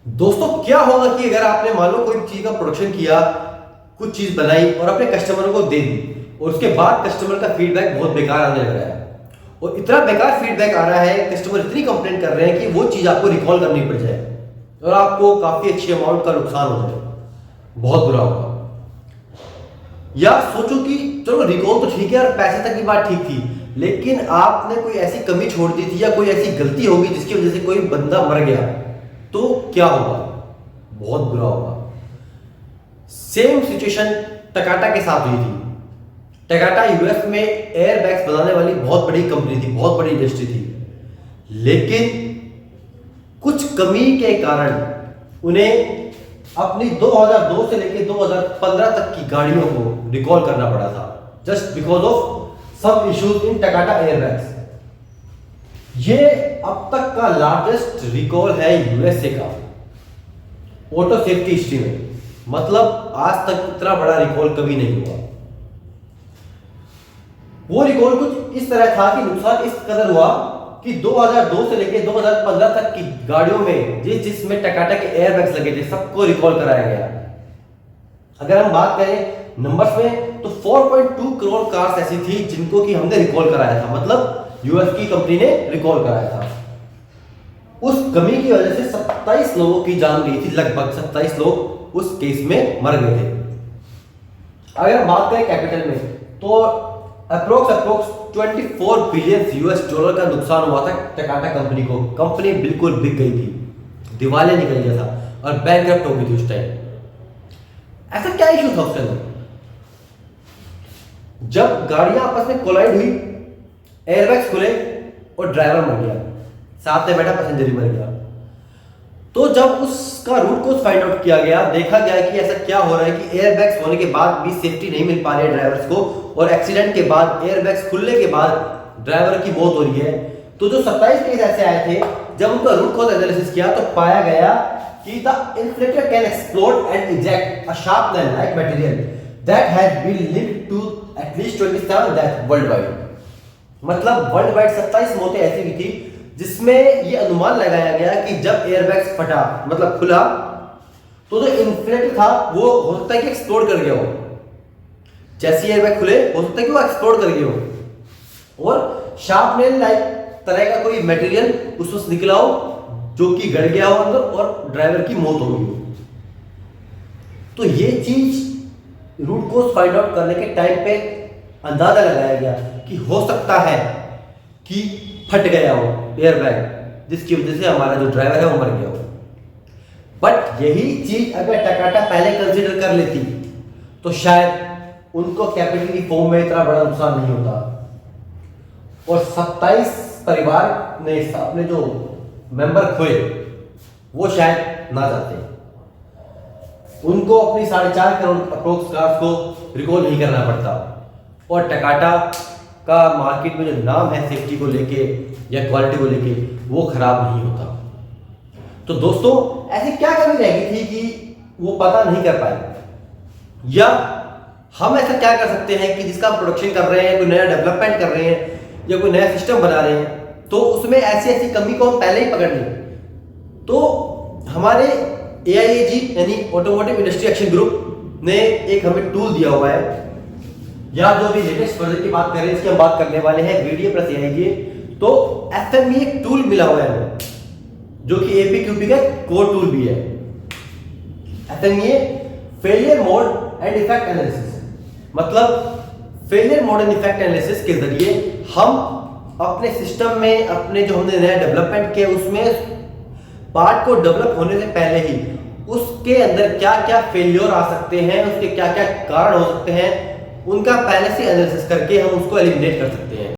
दोस्तों क्या होगा कि अगर आपने मान लो कोई चीज का प्रोडक्शन किया, कुछ चीज बनाई और अपने कस्टमरों को दे दी और उसके बाद कस्टमर का फीडबैक बहुत बेकार आने लग रहा है और इतना बेकार फीडबैक आ रहा है, कस्टमर इतनी कंप्लेंट कर रहे हैं कि वो चीज आपको रिकॉल करनी पड़ जाए और आपको काफी अच्छी अमाउंट का नुकसान हो जाए, बहुत बुरा होगा। या सोचो कि चलो रिकॉल तो ठीक है और पैसे तक की बात ठीक थी, लेकिन आपने कोई ऐसी कमी छोड़ दी थी या कोई ऐसी गलती होगी जिसकी वजह से कोई बंदा मर गया, तो क्या होगा? बहुत बुरा होगा। सेम सिचुएशन टकाटा के साथ हुई थी। टकाटा यूएस में एयरबैग्स बनाने वाली बहुत बड़ी कंपनी थी, बहुत बड़ी इंडस्ट्री थी, लेकिन कुछ कमी के कारण उन्हें अपनी 2002 से लेकर 2015 तक की गाड़ियों को रिकॉल करना पड़ा था, just because of some issues in Takata airbags. ये अब तक का लार्जेस्ट रिकॉल है यूएसए का ऑटो सेफ्टी हिस्ट्री में, मतलब आज तक इतना बड़ा रिकॉल कभी नहीं हुआ। वो रिकॉल कुछ इस तरह था कि नुकसान इस कदर हुआ कि 2002 से लेकर 2015 तक की गाड़ियों में जिसमें टकाटा के एयरबैग्स लगे थे सबको रिकॉल कराया गया। अगर हम बात करें नंबर्स में तो 4.2 करोड़ कार्स ऐसी थी जिनको कि हमने रिकॉल कराया था, मतलब यूएस की कंपनी ने रिकॉल कराया था। उस कमी की वजह से 27 लोगों की जान गई थी, लगभग 27 लोग उस केस में मर गए थे। अगर हम बात करें कैपिटल में तो अप्रोक्स 24 बिलियन यूएस डॉलर का नुकसान हुआ था टकाटा कंपनी को। कंपनी बिल्कुल बिक गई थी, दिवालिया निकल गया था और बैंकरप्ट हो गई थी उस टाइम। ऐसा क्या इशू था उसके अंदर? जब गाड़ियां आपस में कोलाइड हुई, एयरबैग्स खुले और ड्राइवर मर गया, साथ में बैठा पैसेंजर ही मर गया। तो जब उसका रूट कोज फाइंड आउट किया गया, देखा गया कि ऐसा क्या हो रहा है कि एयरबैग्स होने के बाद भी सेफ्टी नहीं मिल पा रही है ड्राइवर्स को, और एक्सीडेंट के बाद एयरबैग्स खुलने के बाद ड्राइवर की मौत हो रही है। तो जो 27 केस ऐसे आए थे, जब उनका रूट कोज एनालिसिस किया तो पाया गया कि the inflator can explode and eject a sharp knife like material that has been linked to at least 27 death worldwide. मतलब वर्ल्ड वाइड 27 मौतें ऐसी हुई थी जिसमें यह अनुमान लगाया गया कि जब एयरबैग्स फटा, मतलब खुला, तो जो इन्फ्लेटर था वो हो सकता है कि एक्सप्लोड कर गया हो। जैसे एयरबैग खुले हो सकता है कि वो एक्सप्लोड कर गया हो और शार्प नेल लाइक तरह का कोई मटेरियल उसमें से निकला हो जो कि गड़ गया हो अंदर और ड्राइवर की मौत हो गई हो। तो ये चीज रूट कोज फाइंड आउट करने के टाइम पे अंदाजा लगाया गया कि हो सकता है कि फट गया हो एयरबैग, जिसकी वजह से हमारा जो ड्राइवर है वो मर गया हो। बट यही चीज अगर टकाटा पहले कंसीडर कर लेती तो शायद उनको कैपिटल की फॉर्म में इतना बड़ा नुकसान नहीं होता और 27 परिवार ने अपने जो मेंबर खोए वो शायद ना जाते, उनको अपनी 4.5 करोड़ अप्रोक्स कार्स को रिकॉल नहीं करना पड़ता और टकाटा का मार्केट में जो नाम है सेफ्टी को लेके या क्वालिटी को लेके वो खराब नहीं होता। तो दोस्तों ऐसी क्या कमी रह गई थी कि वो पता नहीं कर पाए, या हम ऐसा क्या कर सकते हैं कि जिसका प्रोडक्शन कर रहे हैं, कोई नया डेवलपमेंट कर रहे हैं या कोई नया सिस्टम बना रहे हैं, तो उसमें ऐसी ऐसी कमी को हम पहले ही पकड़ लें। तो हमारे AIAG यानी ऑटोमोटिव इंडस्ट्री एक्शन ग्रुप ने एक हमें टूल दिया हुआ है, या जो भी लेटेस्ट वर्जन की बात करें इसकी हम बात करने वाले हैं वीडियो प्लस AIAG। तो FME एक टूल मिला हुआ है जो कि APQP का कोर टूल भी है। FME failure mode and effect analysis, मतलब failure mode and effect analysis के जरिए हम अपने सिस्टम में अपने जो हमने नया डेवलपमेंट किया उसमें पार्ट को डेवलप होने से पहले ही उसके अंदर क्या क्या फेलियर आ सकते हैं, उसके क्या क्या कारण हो सकते हैं, उनका पहले से एनालिसिस करके हम उसको एलिमिनेट कर सकते हैं।